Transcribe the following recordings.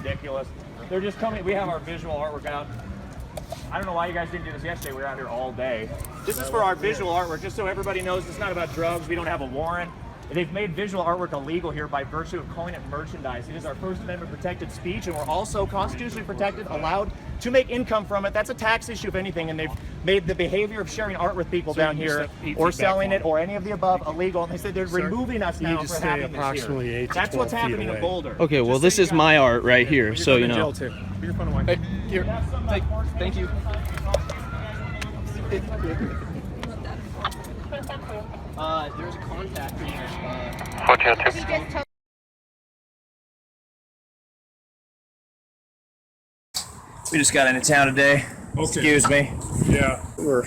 ridiculous. They're just coming. We have our visual artwork out. I don't know why you guys didn't do this yesterday. We were out here all day. This is for our visual artwork, just so everybody knows it's not about drugs. We don't have a warrant. They've made visual artwork illegal here by virtue of calling it merchandise. It is our First Amendment protected speech, and we're also constitutionally protected, allowed to make income from it. That's a tax issue, if anything, and they've made the behavior of sharing art with people down here or selling it or any of the above illegal. And they said they're removing us now for having this here. That's what's happening in Boulder. Okay, well, this is my art right here, so you know. Your phone away. Hey, here. Thank you. There's a contact in there. We just got into town today. Okay. Excuse me. Yeah. So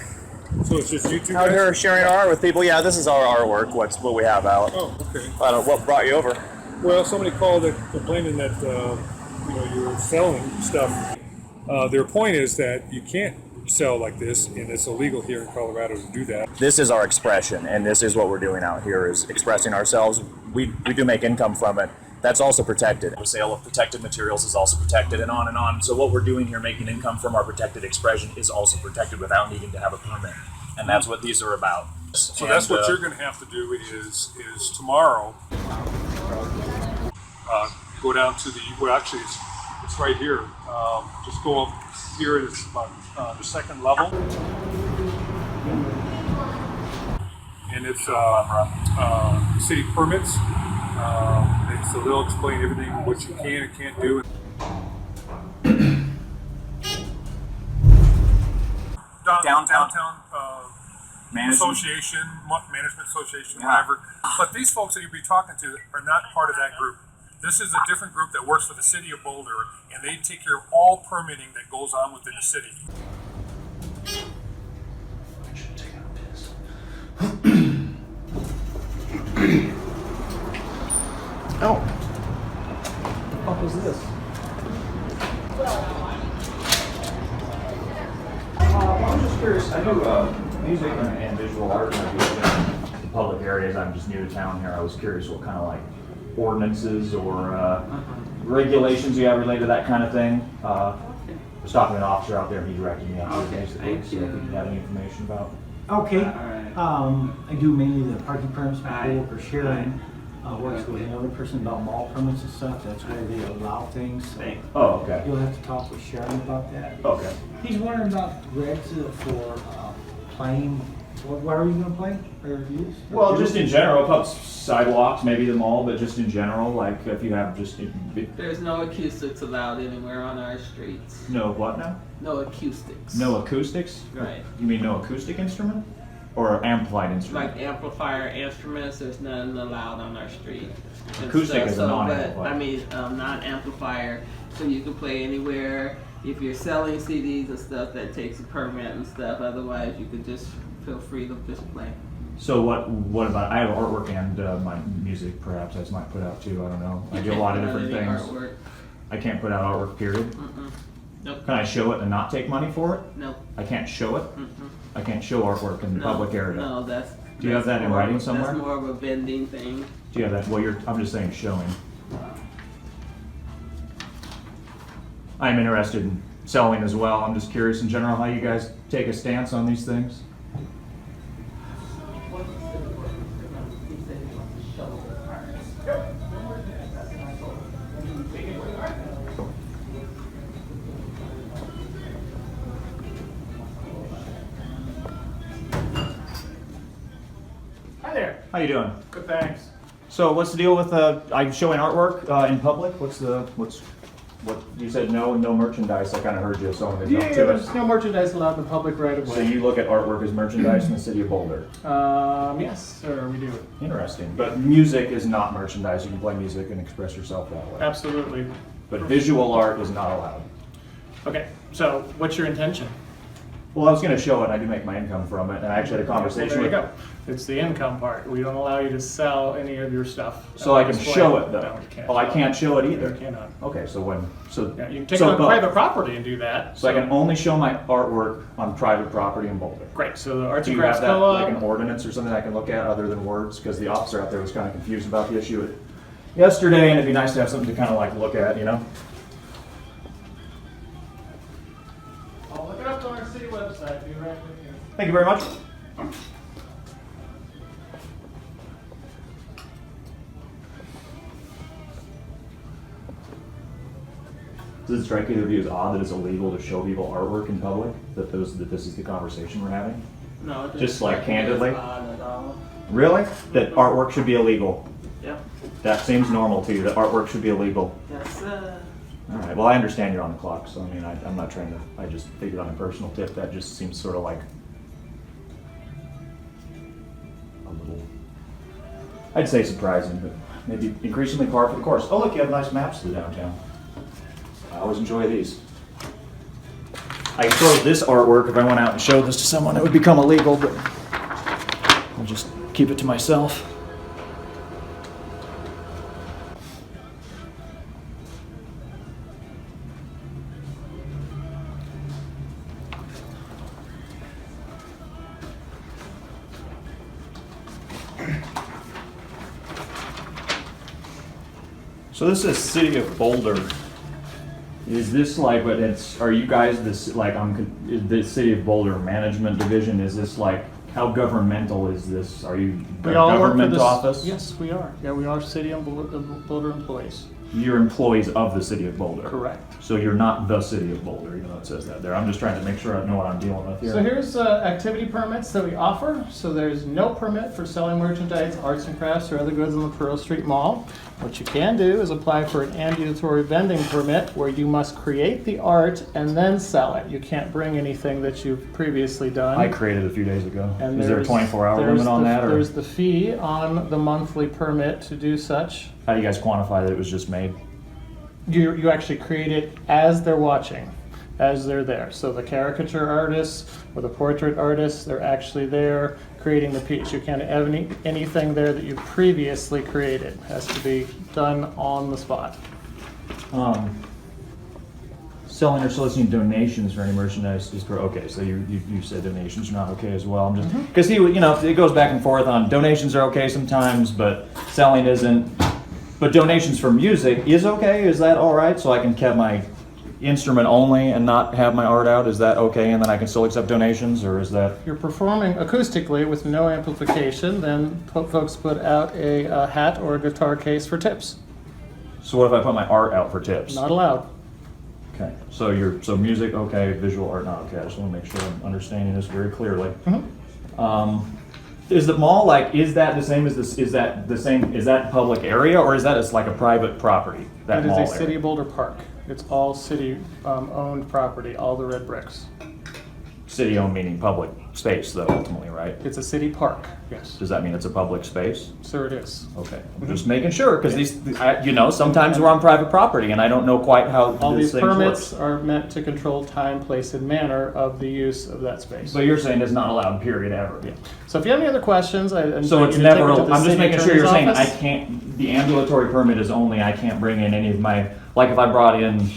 it's just you two Out guys? here sharing art with people. Yeah, this is our artwork. What we have out. Oh, okay. I don't know what brought you over. Well, somebody called complaining that you're selling stuff. Their point is that you can't sell like this, and it's illegal here in Colorado to do that. This is our expression, and this is what we're doing out here, is expressing ourselves. We do make income from it. That's also protected. The sale of protected materials is also protected, and on and on. So what we're doing here, making income from our protected expression, is also protected without needing to have a permit. And that's what these are about. So that's what you're going to have to do is tomorrow go down to actually it's right here. Just go up here. It's about the second level. And it's city permits. So they'll explain everything, what you can and can't do. Downtown Management Association, whatever. But these folks that you'll be talking to are not part of that group. This is a different group that works for the city of Boulder, and they take care of all permitting that goes on within the city. Oh. What the fuck was this? I'm just curious. I do music and visual art, and I do in public areas. I'm just new to town here. I was curious what kind of like ordinances or regulations you have related to that kind of thing. I was talking to an officer out there, and he directed me out to basically. So if you have any information about. Okay. I do mainly the parking permits for sharing. Works with another person about mall permits and stuff. That's where they allow things. So Oh, okay. you'll have to talk with Sharon about that. Okay. He's wondering about regs for playing. What are you going to play or use? Well, just in general, up sidewalks, maybe the mall, but just in general, like if you have just. There's no acoustics allowed anywhere on our streets. No what now? No acoustics. No acoustics? Right. You mean no acoustic instrument? Or amplified instrument? Like amplifier instruments, there's none allowed on our street. and Acoustic stuff. is a non-amplifier. But, I mean, non-amplifier, so you can play anywhere. If you're selling CDs and stuff, that takes a permit and stuff. Otherwise, you could just feel free to just play. So what about, I have artwork and my music perhaps I might put out too, I don't know. I do a lot of different things. Artwork. I can't put out artwork, period. Nope. Can I show it and not take money for it? Nope. I can't show it? I can't show artwork in the public area? No, Do you have that in writing somewhere? That's more of a vending thing. Do you have that? Well, I'm just saying showing. I'm interested in selling as well. I'm just curious in general how you guys take a stance on these things. Hi there. How you doing? Good, thanks. So what's the deal with I'm showing artwork in public? What you said? No merchandise. I kind of heard you, so I'm gonna jump to it. There's no merchandise allowed in the public right of way. So you look at artwork as merchandise in the city of Boulder? Yes, sir, we do. Interesting. But music is not merchandise. You can play music and express yourself that way. Absolutely. But visual art is not allowed. Okay, so what's your intention? Well, I was going to show it. I do make my income from it, and I actually had a conversation There you with. go. It's the income part. We don't allow you to sell any of your stuff. So I can Display. show it though. No, you can't. Oh, I can't show it You either. cannot. Okay, so Yeah, you can take so it on both. private property and do that. So I can only show my artwork on private property in Boulder. Great. So the Arts Do and you Crafts have that like an Co-op. ordinance or something I can look at other than words? Because the officer out there was kind of confused about the issue yesterday, and it'd be nice to have something to kind of like look at, you know? outside. Be right with you. Thank you very much. Does it strike either of you as odd that it's illegal to show people artwork in public? That this is the conversation we're having? No, it Just like doesn't candidly? odd at all. Really? That artwork should be illegal? Yep. That seems normal to you, that artwork should be illegal? That's All right, well, I understand you're on the clock, so I mean, I'm not trying to, I just figured on a personal tip, that just seems sort of like a little, I'd say surprising, but maybe increasingly par for the course. Oh, look, you have nice maps to the downtown. I always enjoy these. I suppose this artwork, if I went out and showed this to someone, it would become illegal, but I'll just keep it to myself. So this is City of Boulder. Is this like, but it's, are you guys this, like, is the City of Boulder Management Division, is this like, how governmental is this? Are you a We all work for government this. office? Yes, we are. Yeah, we are city and Boulder employees. You're employees of the City of Boulder? Correct. So you're not the City of Boulder, even though it says that there. I'm just trying to make sure I know what I'm dealing with here. So here's activity permits that we offer. So there's no permit for selling merchandise, arts and crafts, or other goods in the Pearl Street Mall. What you can do is apply for an ambulatory vending permit where you must create the art and then sell it. You can't bring anything that you've previously done. I created a few days ago. And Is there a 24-hour limit on that? Or There's the fee on the monthly permit to do such. how do you guys quantify that it was just made? You actually create it as they're watching, as they're there. So the caricature artists or the portrait artists, they're actually there creating the piece. You can't have anything there that you previously created. It has to be done on the spot. Selling or soliciting donations for any merchandise is okay. So you said donations are not okay as well. I'm just because it goes back and forth on donations are okay sometimes, but selling isn't. But donations for music is okay. Is that all right? So I can keep my instrument only and not have my art out. Is that okay? And then I can still accept donations, or is that? If you're performing acoustically with no amplification, then folks put out a hat or a guitar case for tips. So what if I put my art out for tips? Not allowed. Okay. So music okay, visual art not okay. I just want to make sure I'm understanding this very clearly. Is the mall is that the same as this? Is that public area, or is that like a private property? That It mall is a City area? of Boulder park. It's all city owned property, all the red bricks. City owned meaning public space, though, ultimately, right? It's a city park, yes. Does that mean it's a public space? Sir, it is. Okay, I'm just making sure, because sometimes we're on private property, and I don't know quite how All this these thing permits works. are meant to control time, place, and manner of the use of that space. So you're saying it's not allowed, period, ever? Yeah. So if you have any other questions, So it's you to take never, it to the I'm just city making sure you're saying attorney's I office. can't, the ambulatory permit is only, I can't bring in any of my, like if I brought in,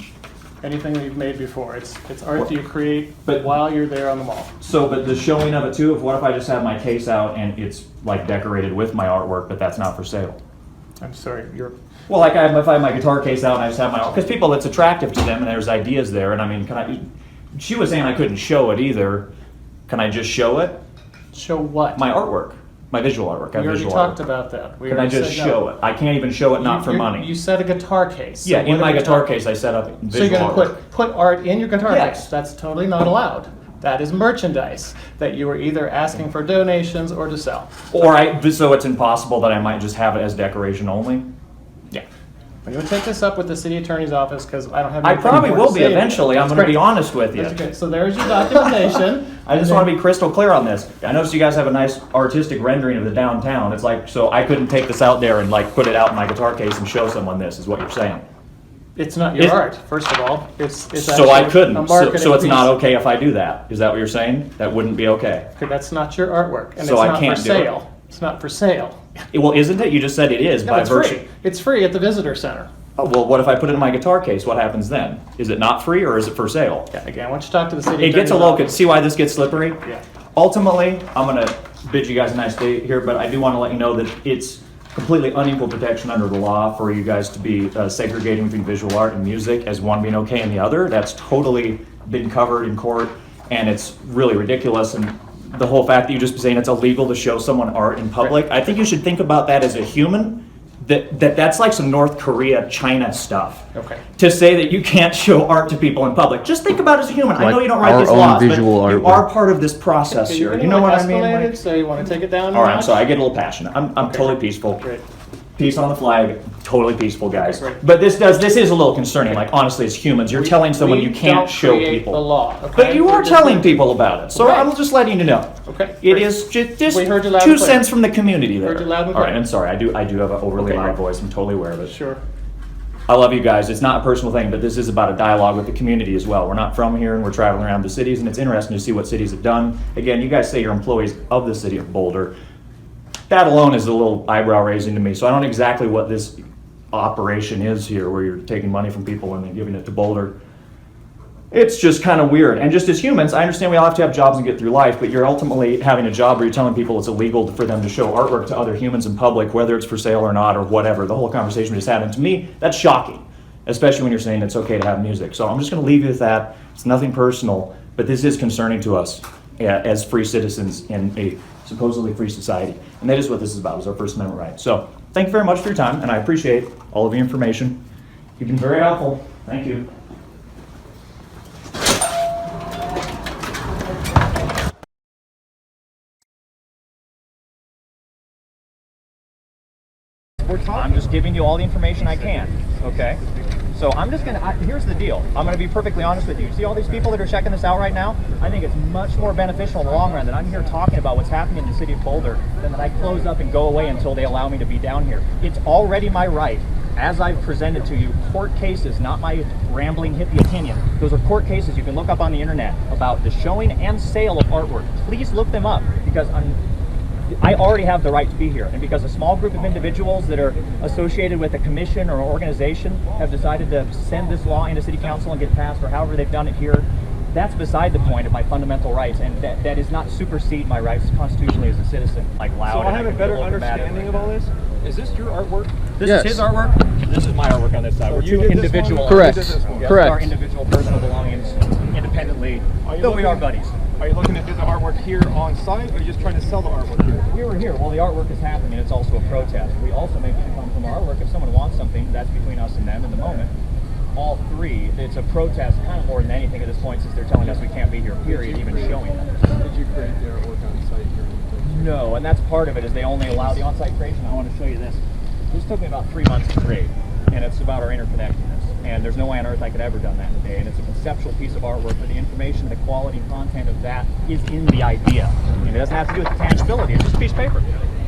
Anything that you've made before. It's art that you create But- while you're there on the mall. but the showing of it too, what if I just have my case out and it's like decorated with my artwork, but that's not for sale? I'm sorry, you're. Well, like if I have my guitar case out and I just have my art, because people, it's attractive to them and there's ideas there, and I mean, she was saying I couldn't show it either. Can I just show it? Show what? My artwork, my visual artwork. I have We already visual talked artwork. about that. We Can I already just said no. show it? I can't even show it not for You money. said a guitar case. So Yeah, in what my a guitar case I set up So visual you're going artwork. to put art in your guitar Yes. case. That's totally not allowed. That is merchandise that you are either asking for donations or to sell. So it's impossible that I might just have it as decoration only? Yeah. But you would take this up with the city attorney's office because I don't have. I anything probably more to will be say. eventually. I'm That's going to be great. honest with you. That's okay. So there's your documentation. I just want to be crystal clear on this. I noticed you guys have a nice artistic rendering of the downtown. It's like, so I couldn't take this out there and like put it out in my guitar case and show someone this, is what you're saying. It's not your Is- art, first of all. It's So I actually couldn't. a So marketing it's not piece. okay if I do that. Is that what you're saying? That wouldn't be okay. Okay, that's not your artwork, and So it's I not can't for do it? sale. It's not for sale. Well, isn't it? You just said it is No, by it's virtue. free. It's free at the visitor center. Oh, well, what if I put it in my guitar case? What happens then? Is it not free or is it for sale? Yeah, again, once you talk to the city It gets a attorney's little, office- see why this gets slippery? Yeah. Ultimately, I'm going to bid you guys a nice day here, but I do want to let you know that it's completely unequal protection under the law for you guys to be segregating between visual art and music as one being okay and the other. That's totally been covered in court. and it's really ridiculous. And the whole fact that you just saying it's illegal to show someone art in public, I think you should think about that as a human. That's like some North Korea, China stuff. Okay. To say that you can't show art to people in public, just think about it as a human. I know you don't write our these own laws, but visual you artwork. are part of this process here. You know what I mean? Escalated, Like, so you want to take it down a all right, I'm notch? sorry. I get a little passionate. I'm totally peaceful. Great. Peace on the flag. Totally peaceful, guys. Okay, great. But this is a little concerning. Like, honestly, as humans, you're telling someone you can't don't show create people. the law, okay? But you are We're just telling doing- people about it. So Okay. I'm just letting you know. Okay, It great. is just We heard you loud 2 and clear. cents from the community there. Heard you loud and All right, clear. I'm sorry. I do have an overly Okay, loud great. voice. I'm totally aware of it. Sure. I love you guys. It's not a personal thing, but this is about a dialogue with the community as well. We're not from here, and we're traveling around the cities, and it's interesting to see what cities have done. Again, you guys say you're employees of the city of Boulder. That alone is a little eyebrow raising to me. So I don't know exactly what this operation is here, where you're taking money from people and then giving it to Boulder. It's just kind of weird. And just as humans, I understand we all have to have jobs and get through life, but you're ultimately having a job where you're telling people it's illegal for them to show artwork to other humans in public, whether it's for sale or not or whatever. The whole conversation we just had. And to me, that's shocking, especially when you're saying it's okay to have music. So I'm just going to leave you with that. It's nothing personal, but this is concerning to us as free citizens in a supposedly free society. And that is what this is about, is our First Amendment right. So thank you very much for your time, and I appreciate all of your information. You've been very helpful. Thank you. I'm just giving you all the information I can, okay? So I'm just gonna, here's the deal. I'm gonna be perfectly honest with you. See all these people that are checking this out right now? I think it's much more beneficial in the long run that I'm here talking about what's happening in the city of Boulder than that I close up and go away until they allow me to be down here. It's already my right, as I've presented to you, court cases, not my rambling hippie opinion. Those are court cases you can look up on the internet about the showing and sale of artwork. Please look them up, because I already have the right to be here, and because a small group of individuals that are associated with a commission or organization have decided to send this law into city council and get passed, or however they've done it here, that's beside the point of my fundamental rights, and that does not supersede my rights constitutionally as a citizen. Like loud. So I and have a can better go over that. understanding of all this. Is this your artwork? This Yes. is his artwork. This is my artwork on this side. So We're you two did this one? individual. Correct. You did this one. Yes, Correct. Our individual personal belongings, independently, Are you though we looking- are buddies. Are you looking to do the artwork here on site, or are you just trying to sell the artwork here? We were here. Well, the artwork is happening. It's also a protest. We also make income from our artwork. If someone wants something, that's between us and them in the moment. All three, it's a protest kind of more than anything at this point, since they're telling us we can't be here, period, even showing them. Did you create the artwork on site here? No, and that's part of it, is they only allow the on-site creation. I want to show you this. This took me about 3 months to create, and it's about our interconnectedness. And there's no way on earth I could ever done that in a day. And it's a conceptual piece of artwork, but the information, the quality and content of that is in the idea. And it doesn't have to do with the tangibility. It's just a piece of paper.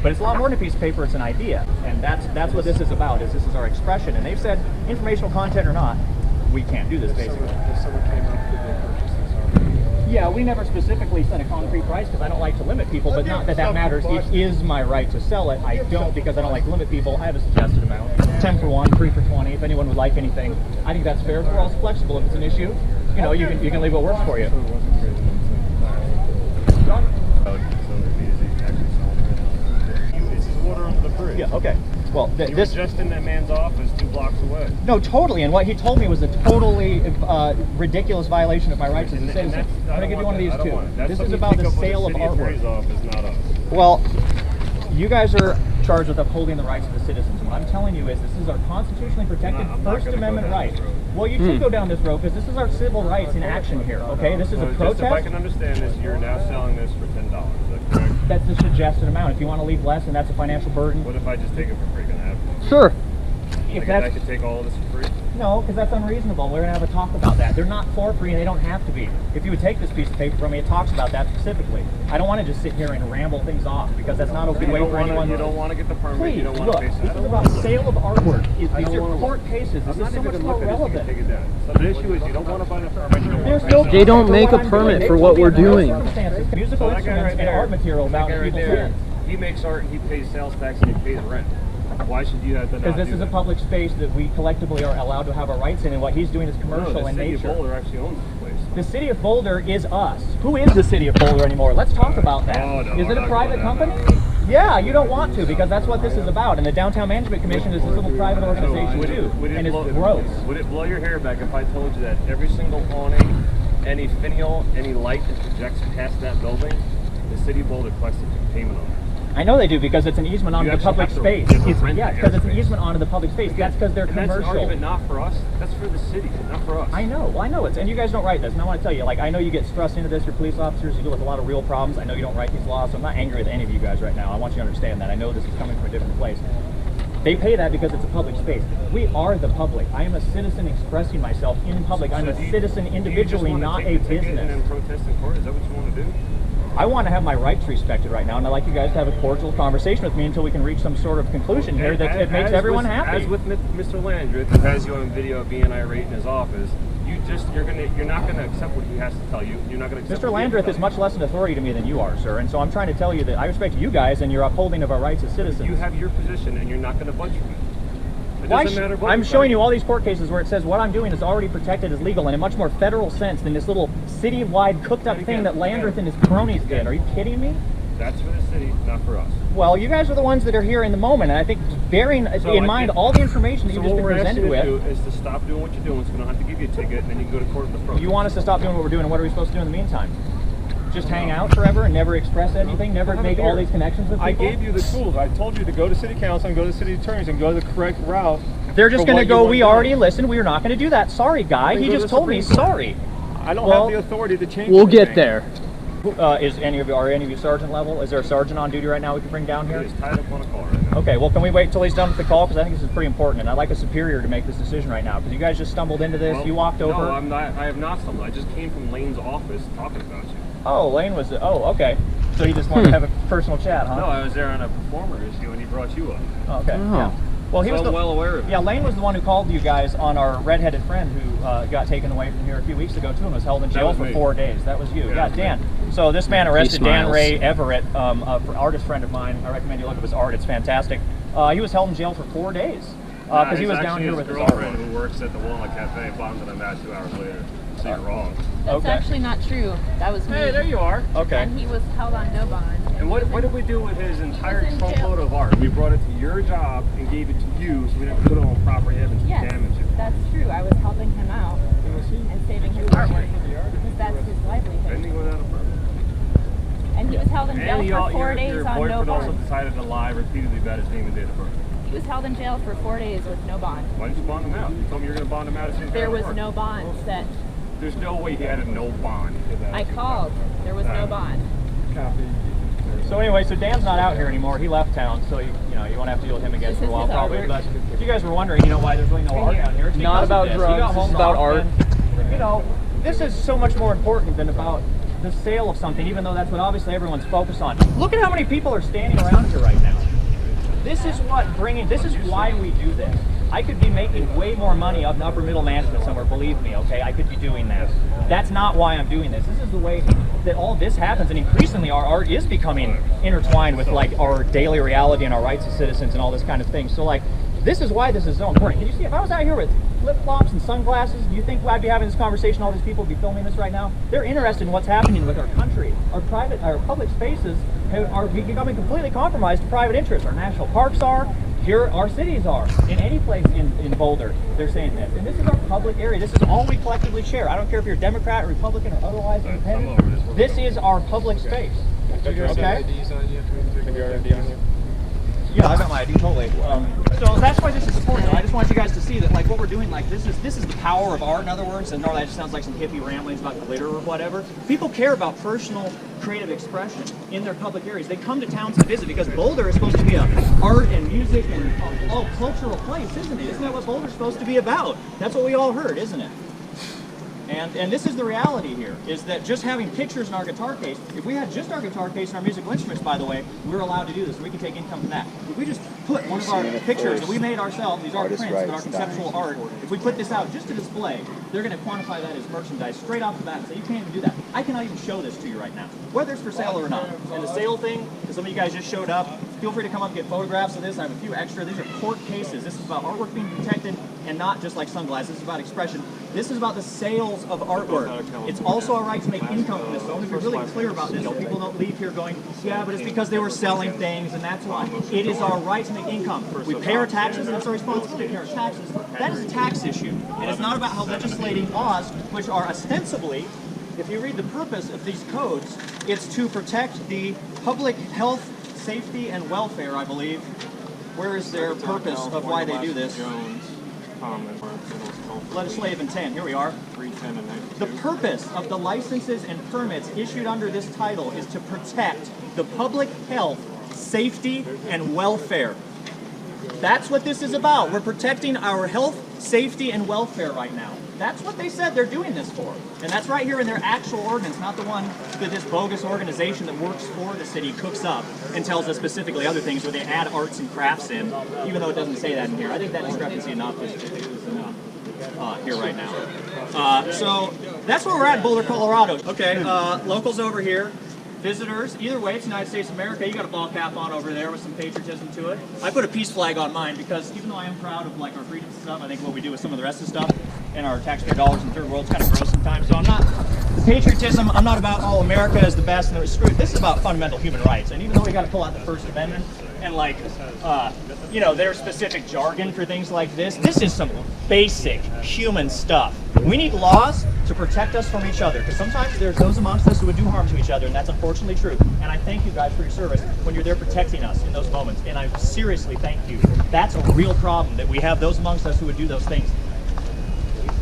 But it's a lot more than a piece of paper. It's an idea, and that's what this is about. Is this is our expression? And they've said, informational content or not, we can't do this basically. If someone came up, did they purchase this artwork? Yeah, we never specifically set a concrete price because I don't like to limit people, but not that that matters. It is my right to sell it. I don't, because I don't like to limit people. I have a suggested amount. 10 for 1, 3 for 20. If anyone would like anything, I think that's fair. We're all flexible. If it's an issue, you know, you can leave what works for you. So it wasn't created on This is water under the bridge. Yeah, okay. Well, You were this... just in that man's office 2 blocks away. No, totally. And what he told me was a totally ridiculous violation of my rights as a citizen. I'm going to give you one of these too. This is about the sale of artwork. Office, not us. Well, you guys are charged with upholding the rights of the citizens. What I'm telling you is this is our constitutionally protected I'm not First gonna go Amendment down right. this road. Well, you should go down this road because this is our civil rights in action here, okay? This is a So just if I protest. can understand this, you're now selling this for $10. Is that correct? That's the suggested amount. If you want to leave less, and that's a financial burden. What if I just take it for free? Gonna have to? Sure. If I that's could take all of this for free? no, because that's unreasonable. We're going to have a talk about that. They're not for free, and they don't have to be. If you would take this piece of paper from me, it talks about that specifically. I don't want to just sit here and ramble things off because that's not a good way for anyone. You don't want to get the permit. Please, You don't want look, to pay. this is about sale of artwork. These I don't are wanna court cases. This I'm is not so even much gonna more look at this. You relevant. can take it down. So the issue is you don't want to buy the permit. You don't There's want no to They don't for make what a I'm permit doing. for They what told me we're under no doing. circumstances, musical So that guy instruments right and there, art material that about guy in right people's there, hands. he makes art and he pays sales tax and he pays rent. Why should you have to not Because this do is a that? public space that we collectively are allowed to have our rights in, and what he's doing is No, commercial the in city of nature. Boulder actually owns this place. The city of Boulder is us. Who is the city of Boulder anymore? Let's talk about that. Oh, no, Is we're it a not private going down company? Yeah, you don't want to, because that's what this is about. And the Downtown Management Commission is this little private organization too, and it's gross. Would it blow your hair back if I told you that every single awning, any finial, any light that projects past that building, the city of Boulder collects a payment on that. I know they do because it's an easement onto You the public actually space. have to rent Yeah, the because it's an airspace. easement onto the public space. That's because they're And that's an commercial. argument not for us. That's for the city, not for us. I know. Well, I know it's, and you guys don't write this. And I want to tell you, like, I know you get thrust into this. You're police officers. You deal with a lot of real problems. I know you don't write these laws, so I'm not angry with any of you guys right now. I want you to understand that. I know this is coming from a different place. They pay that because it's a public space. We are the public. I am a citizen expressing myself in public. I'm a citizen individually, not a business. And then protest in court? Is that what you want to do? I want to have my rights respected right now, and I'd like you guys to have a cordial conversation with me until we can reach some sort of conclusion here that it makes everyone happy. As with Mr. Landreth, who has you on video being irate in his office, you're not gonna accept what he has to tell you. You're not gonna accept. Mr. Landreth is much less an authority to me than you are, sir, and so I'm trying to tell you that I respect you guys and your upholding of our rights as citizens. You have your position, and you're not gonna budge from it. It Why doesn't matter what I'm you showing say. you all these court cases where it says what I'm doing is already protected as legal in a much more federal sense than this little city-wide cooked-up thing that Landreth and his cronies did. Are you kidding me? That's for the city, not for us. Well, you guys are the ones that are here in the moment, and I think bearing in mind all the information that you've just been presented with. So what we're asking you to do is to stop doing what you're doing. So we don't have to give you a ticket, and then you can go to court with the protest. You want us to stop doing what we're doing, and what are we supposed to do in the meantime? Just hang out forever and never express anything, never make all these connections with people? I gave you the tools. I told you to go to city council and go to city attorneys and go the correct route. They're just for going to what go, you we want to already do. listened, we are not going to do that. Sorry, guy. Then He go to just the told me, Supreme Court. sorry. I don't Well, have the authority to change We'll anything. get there. Are any of you sergeant level? Is there a sergeant on duty right now we can bring down here? He's tied up on a car right now. Okay, well, can we wait until he's done with the call? Because I think this is pretty important, and I'd like a superior to make this decision right now. Because you guys just stumbled into this, Well, you walked over. No, I'm not. I have not stumbled. I just came from Lane's office talking about you. Oh, Lane was, okay. So he just wanted to have a personal chat, huh? No, I was there on a performer issue, and he brought you up. Okay, yeah. Well, he So was I'm well aware of it. Yeah, Lane was the one who called you guys on our redheaded friend who got taken away from here a few weeks ago too and was held in jail for 4 days. That was you. Yeah, Yeah, that was Dan. So this man arrested Dan smiles. Ray Everett, an artist friend of mine. I recommend you look up his art. It's fantastic. He was held in jail for 4 days because he was down here with his girlfriend artwork. who works at the Walnut Cafe bombed on a match 2 hours later. So you're wrong. That's Okay. actually not true. That was me. Hey, there you are. Okay. And he was held on no bond. And what did we do with his entire He's in jail. truckload of art? We brought it to your job and gave it to you, so we didn't put it on property evidence to Yes, damage it. that's true. I was helping him out and saving his artwork because that's his livelihood. Vending without a permit. And he was held in And jail for 4 days your on no boyfriend also bond. decided to lie repeatedly about his name and date of birth. He was held in jail for 4 days with no bond. Why didn't you bond him out? You told me you were going to bond him out as soon as There you was got to no work. bond set. There's no way he had a no bond. I called. There was no bond. So anyway, so Dan's not out here anymore. He left town, so you won't have to deal with him again This for a is while his probably. artwork. But if you guys were wondering, why there's really no art down here, it's Not because about of this. drugs, He got this home is about off art. and, this is so much more important than about the sale of something, even though that's what obviously everyone's focused on. Look at how many people are standing around here right now. This is why we do this. I could be making way more money up in upper middle management somewhere, believe me, okay? I could be doing that. That's not why I'm doing this. This is the way that all this happens, and increasingly our art is becoming intertwined with like our daily reality and our rights as citizens and all this kind of thing. So like, this is why this is so important. Can you see, if I was out here with flip-flops and sunglasses, do you think I'd be having this conversation, all these people would be filming this right now? They're interested in what's happening with our country. Our public spaces are becoming completely compromised to private interests. Our national parks are, here our cities are. In any place in Boulder, they're saying this. And this is our public area. This is all we collectively share. I don't care if you're a Democrat, or Republican, or otherwise independent. This is our public space. Okay? Have your ID on you? Yeah, I got my ID totally. So that's why this is important. I just want you guys to see that, like, what we're doing, like, this is the power of art. In other words, and normally that just sounds like some hippie ramblings about glitter or whatever. People care about personal, creative expression in their public areas. They come to towns to visit because Boulder is supposed to be a art and music and all cultural place, isn't it? Isn't that what Boulder's supposed to be about? That's what we all heard, isn't it? And this is the reality here, is that just having pictures in our guitar case, if we had just our guitar case and our musical instruments, by the way, we're allowed to do this, and we can take income from that. If we just put one of our pictures that we made ourselves, these art prints with our conceptual art, if we put this out just to display, they're going to quantify that as merchandise straight off the bat and say, you can't even do that. I cannot even show this to you right now, whether it's for sale or not. And the sale thing, because some of you guys just showed up, feel free to come up and get photographs of this. I have a few extra. These are court cases. This is about artwork being protected and not just like sunglasses. This is about expression. This is about the sales of artwork. It's also our right to make income from this. So I want to be really clear about this so people don't leave here going, yeah, but it's because they were selling things and that's why. It is our right to make income. We pay our taxes and it's our responsibility to pay our taxes. That is a tax issue. And it's not about how legislating laws, which are ostensibly if you read the purpose of these codes, it's to protect the public health, safety, and welfare, I believe. Where is their purpose of why they do this? Legislative intent, here we are. The purpose of the licenses and permits issued under this title is to protect the public health, safety, and welfare. That's what this is about. We're protecting our health, safety, and welfare right now. That's what they said they're doing this for. And that's right here in their actual ordinance, not the one that this bogus organization that works for the city cooks up and tells us specifically other things where they add arts and crafts in, even though it doesn't say that in here. I think that discrepancy enough is enough here right now. So that's where we're at in Boulder, Colorado. Okay, locals over here. Visitors, either way, it's United States of America. You got a ball cap on over there with some patriotism to it. I put a peace flag on mine because even though I am proud of like our freedoms and stuff, I think what we do with some of the rest of the stuff and our taxpayer dollars in the third world is kind of gross sometimes. So I'm not patriotism. I'm not about all America is the best and screw it. This is about fundamental human rights. And even though we got to pull out the First Amendment and like, you know, their specific jargon for things like this is some basic human stuff. We need laws to protect us from each other, because sometimes there's those amongst us who would do harm to each other, and that's unfortunately true. And I thank you guys for your service when you're there protecting us in those moments, and I seriously thank you. That's a real problem, that we have those amongst us who would do those things.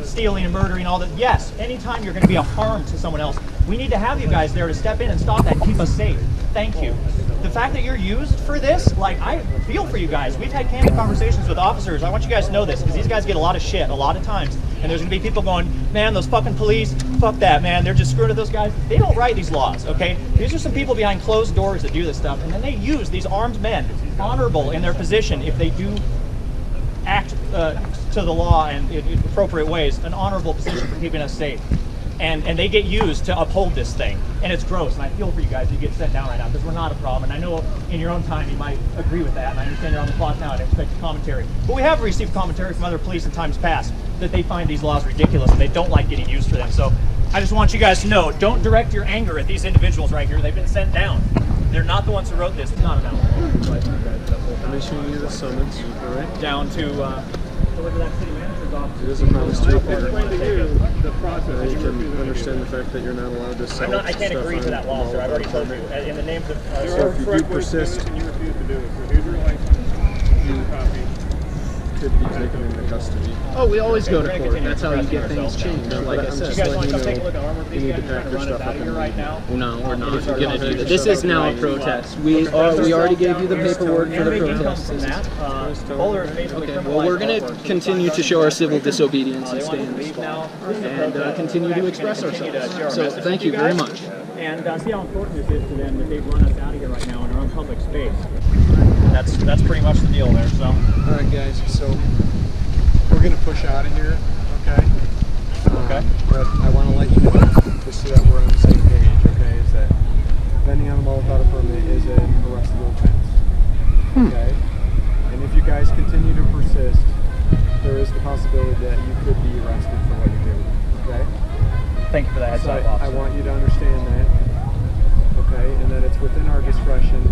Stealing and murdering, all that. Yes, anytime you're going to be a harm to someone else, we need to have you guys there to step in and stop that and keep us safe. Thank you. The fact that you're used for this, like, I feel for you guys. We've had candid conversations with officers. I want you guys to know this, because these guys get a lot of shit a lot of times. And there's going to be people going, man, those fucking police, fuck that, man. They're just screwing with those guys. They don't write these laws, okay? These are some people behind closed doors that do this stuff. And then they use these armed men, honorable in their position, if they do act to the law and in appropriate ways, an honorable position for keeping us safe. And they get used to uphold this thing. And it's gross, and I feel for you guys who get sent down right now, because we're not a problem. And I know in your own time you might agree with that, and I understand you're on the clock now and expect commentary. But we have received commentary from other police in times past that they find these laws ridiculous and they don't like getting used for them. So I just want you guys to know, don't direct your anger at these individuals right here. They've been sent down. They're not the ones who wrote this. It's not about I'm issuing you the summons, all right? down to deliver that city manager's office. It is a promise to repair. The process. You can understand the fact that you're not allowed to sell. I can't agree to that law, sir. I've already told you. In the names of so if you do persist, and you refuse to do it. So here's your license. Here's a copy. Could be taken into custody. Oh, we always go to court. That's how you get things changed. Like I said, you guys want to come take a look at armor for these guys? Trying to run us out of here right now? No, we're not going to do that. This is now a protest. We already gave you the paperwork for the protest. Okay, well, we're going to continue to show our civil disobedience and stands and continue to express ourselves. So thank you very much. And see how important this is to them that they've run us out of here right now in our own public space. That's pretty much the deal there. So. All right, guys. So we're going to push out of here. Okay. Okay. But I want to let you know, just so that we're on the same page. Okay, is that vending on the mall without a permit is an arrestable offense. Okay. And if you guys continue to persist, there is the possibility that you could be arrested for what you do. Okay. Thank you for that heads up, So officer. I want you to understand that. Okay, and that it's within our discretion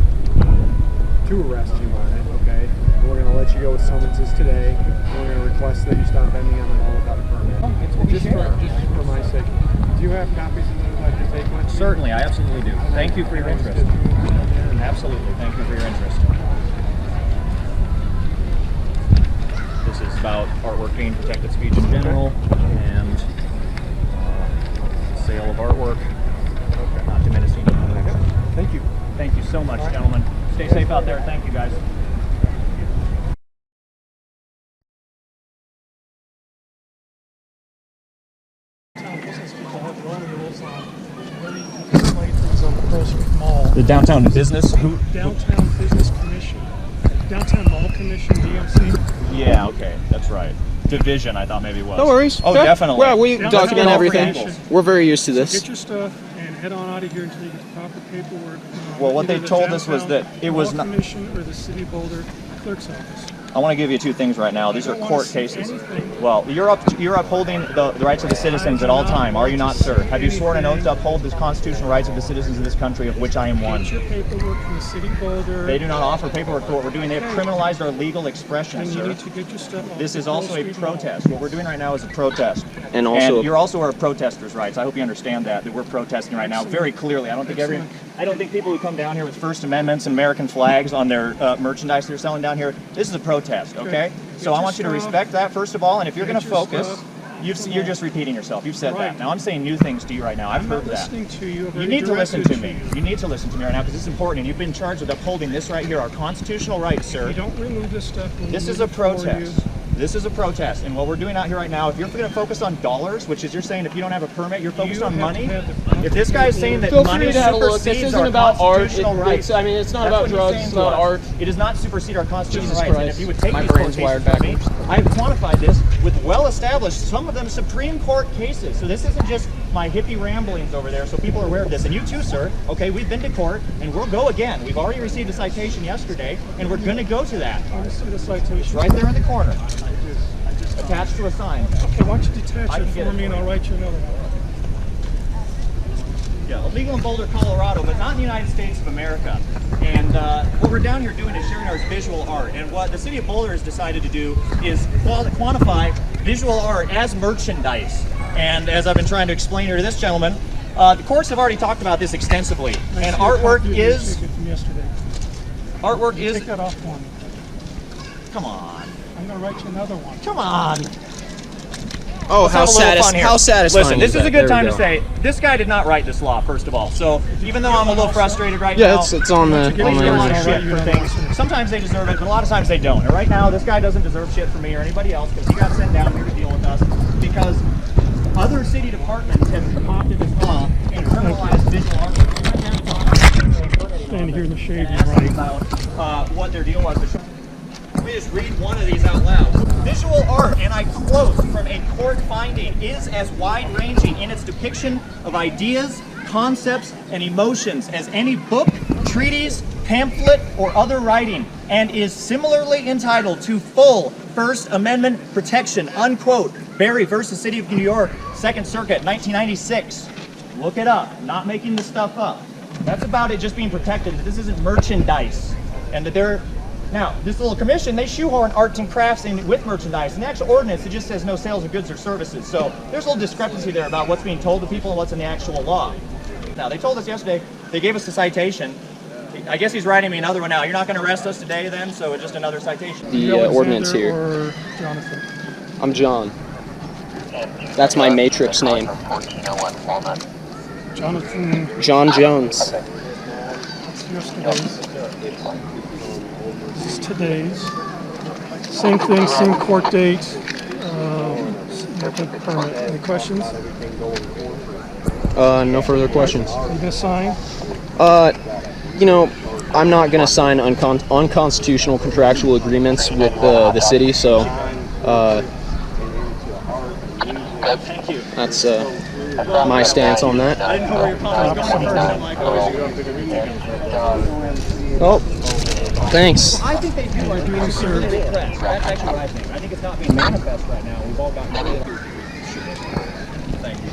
to arrest you on it, okay? And we're going to let you go with summonses today. And we're going to request that you stop vending on the mall without a permit. It's what we Just for my sake. Do you have copies of those I can take with you? Certainly, I absolutely do. Thank you for your interest. Absolutely, thank you for your interest. This is about artwork being protected speech in general and sale of artwork, not diminishing. Thank you. Thank you so much, gentlemen. Stay safe out there. Thank you, guys. The Downtown Business? Who? Downtown Business Commission. Downtown Mall Commission, DMC. Yeah, okay. That's right. Division, I thought maybe it was. No worries. Oh, Yeah. definitely. Well, we Downtown document Mall everything. Commission. We're very used to So this. get your stuff and head on out of here until you get the proper paperwork. Well, what Either they the told us was Downtown that it was Mall not. Commission or the City of Boulder Clerk's Office. I want to give you two things right now. These are court cases. Well, you're upholding the rights of the citizens at all time, are you not, sir? Have you sworn an oath to uphold the constitutional rights of the citizens of this country, of which I am one? Get your paperwork from the city of Boulder. They do not offer paperwork for what we're doing. They have criminalized our legal expression, And you sir. need to get your stuff off This the is also a Street protest. What we're doing right now is a protest. And also- you're also our protesters' rights. I hope you understand that we're protesting right now very clearly. I don't think people who come down here with First Amendments and American flags on their merchandise they're selling down here, this is a protest, okay? So I want you to respect that, first of all, and if you're going to focus, you're just repeating yourself. You've said that. Now I'm saying new things to you right now. I've heard that. listening to you. You need to listen to me. You need to listen to me right now because it's important. And you've been charged with upholding this right here, our constitutional rights, sir. You don't remove this stuff. This is a protest. This is a protest, and what we're doing out here right now, if you're going to focus on dollars, which is you're saying if you don't have a permit, you're focused on money. If this guy is saying that money supersedes our constitutional rights, I mean, it's not about drugs, it's not art. It does not supersede our constitutional Jesus rights. Christ. And if you would take My these brain's court cases wired from me, I've quantified this with well-established, some of them Supreme Court cases. So this isn't just my hippie ramblings over there, so people are aware of this. And you too, sir. Okay, we've been to court, and we'll go again. We've already received a citation yesterday, and we're going to go to that. I want to see the citation. It's right there in the corner. Attached to a sign. Okay, why don't you detach it for me and I'll write you another one. Yeah, illegal in Boulder, Colorado, but not in the United States of America. And what we're down here doing is sharing our visual art. And what the city of Boulder has decided to do is quantify visual art as merchandise. And as I've been trying to explain here to this gentleman, the courts have already talked about this extensively. And artwork is... Artwork is... Take that off for me. Come on. I'm going to write you another one. Come on. Oh, how satisfying. Listen, this is a good time to go. say, this guy did not write this law, first of all. So even though I'm a little frustrated right Yeah, now, it's on the we get a lot of shit for things. Sometimes they deserve it, but a lot of times they don't. And right now, this guy doesn't deserve shit from me or anybody else because he got sent down here to deal with us because other city departments have adopted this law and criminalized visual art. Stand here in the shade and write. About what their deal was. Let me just read one of these out loud. Visual art, and I quote from a court finding, is as wide-ranging in its depiction of ideas, concepts, and emotions as any book, treatise, pamphlet, or other writing, and is similarly entitled to full First Amendment protection, unquote. Barry versus City of New York, 2nd Circuit, 1996. Look it up, not making this stuff up. That's about it just being protected, that this isn't merchandise, and that they're... Now, this little commission, they shoehorn arts and crafts in with merchandise. In the actual ordinance, it just says no sales of goods or services. So there's a little discrepancy there about what's being told to people and what's in the actual law. Now, they told us yesterday, they gave us a citation. I guess he's writing me another one now. You're not going to arrest us today then, so it's just another citation. The ordinance here. Or Jonathan? I'm John. That's my matrix name. Jonathan. John Jones. That's yesterday's. This is today's. Same thing, same court date. Permit. Any questions? No further questions. Are you gonna sign? You know, I'm not gonna sign unconstitutional contractual agreements with the city, so Thank you. that's my stance on that. I didn't know where your comment was going first. I'm like, Oh, thanks. I think they do are doing service press. That's actually what I think. I think it's not being manifest right now. We've all gotten rid of it. Thank you.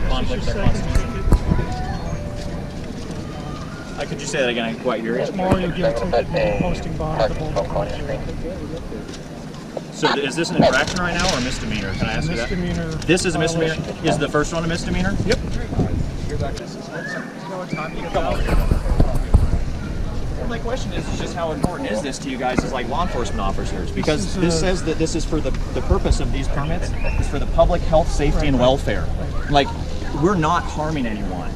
Conflict of their constitution. Could you say that again? I didn't quite hear it. Tomorrow you'll get a ticket for posting bond at the Boulder. So is this an infraction right now or a misdemeanor? Can I ask you that? Misdemeanor. This is a misdemeanor? Is the first one a misdemeanor? Yep. My question is just how important is this to you guys as like law enforcement officers? Because this says that this is for the purpose of these permits is for the public health, safety, and welfare. Like, we're not harming anyone.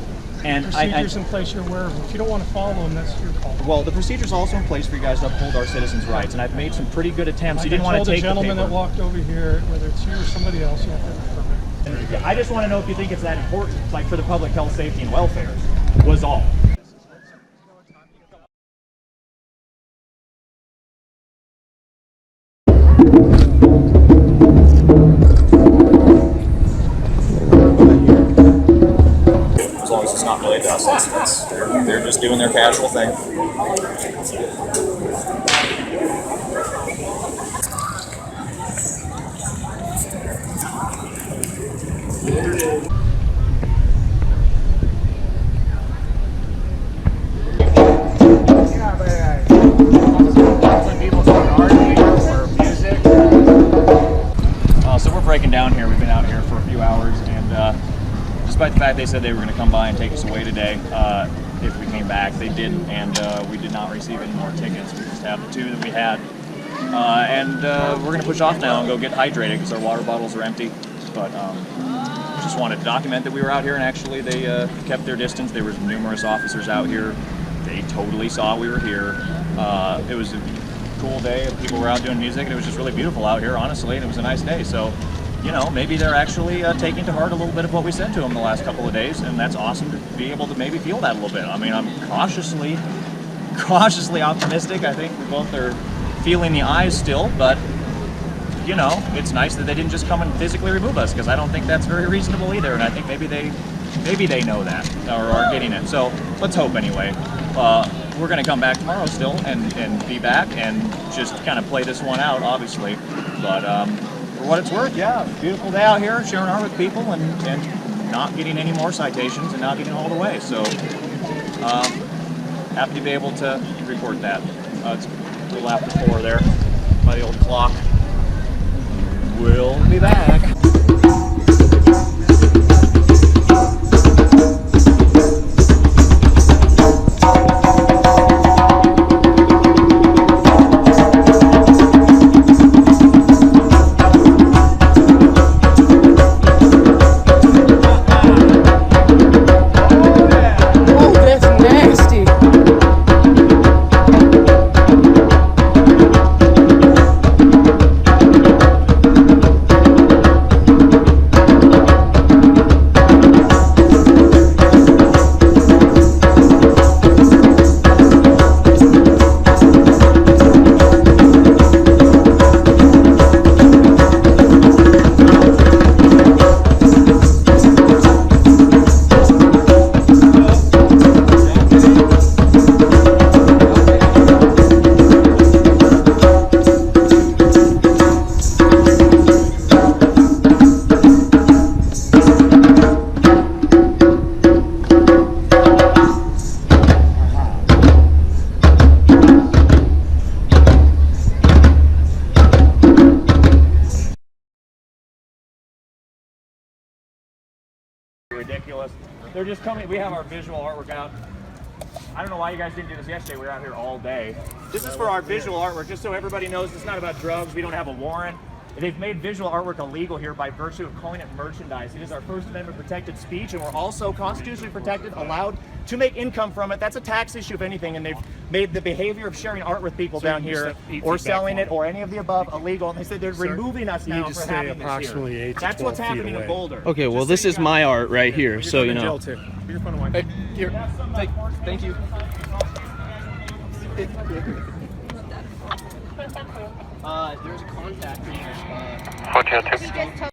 And procedures in place you're aware of. If you don't want to follow them, that's your call. Well, the procedure's also in place for you guys to uphold our citizens' rights, and I've made some pretty good attempts. You didn't want to take the paper. I told the gentleman that walked over here, whether it's you or somebody else, you have to have a permit. I just want to know if you think it's that important, like for the public health, safety, and welfare, was all. As long as it's not related to us, they're just doing their casual thing. despite the fact they said they were going to come by and take us away today, if we came back, they didn't, and we did not receive any more tickets. We just have the 2 that we had. We're going to push off now and go get hydrated because our water bottles are empty. But just wanted to document that we were out here, and actually they kept their distance. There was numerous officers out here. They totally saw we were here. It was a cool day. People were out doing music, and it was just really beautiful out here, honestly, and it was a nice day. So, you know, maybe they're actually taking to heart a little bit of what we said to them the last couple of days, and that's awesome to be able to maybe feel that a little bit. I mean, I'm cautiously optimistic. I think we both are feeling the eyes still, but you know, it's nice that they didn't just come and physically remove us, because I don't think that's very reasonable either, and I think maybe they know that or are getting it. So let's hope anyway. We're going to come back tomorrow still and be back and just kind of play this one out, obviously. But for what it's worth, yeah, beautiful day out here, sharing art with people and not getting any more citations and not getting all the way. So happy to be able to report that. It's a little after 4 there by the old clock. We'll be back. Ridiculous. They're just coming. We have our visual artwork out. I don't know why you guys didn't do this yesterday. We were out here all day. This is for our visual artwork, just so everybody knows it's not about drugs. We don't have a warrant. They've made visual artwork illegal here by virtue of calling it merchandise. It is our First Amendment protected speech, and we're also constitutionally protected, allowed to make income from it. That's a tax issue, if anything, and they've made the behavior of sharing art with people down here or selling it or any of the above illegal. And they said they're removing us now for having this here. That's what's happening in Boulder. Okay, well, this is my art right here, so you know. Hey, here, thank you. There's a contact in there. He just told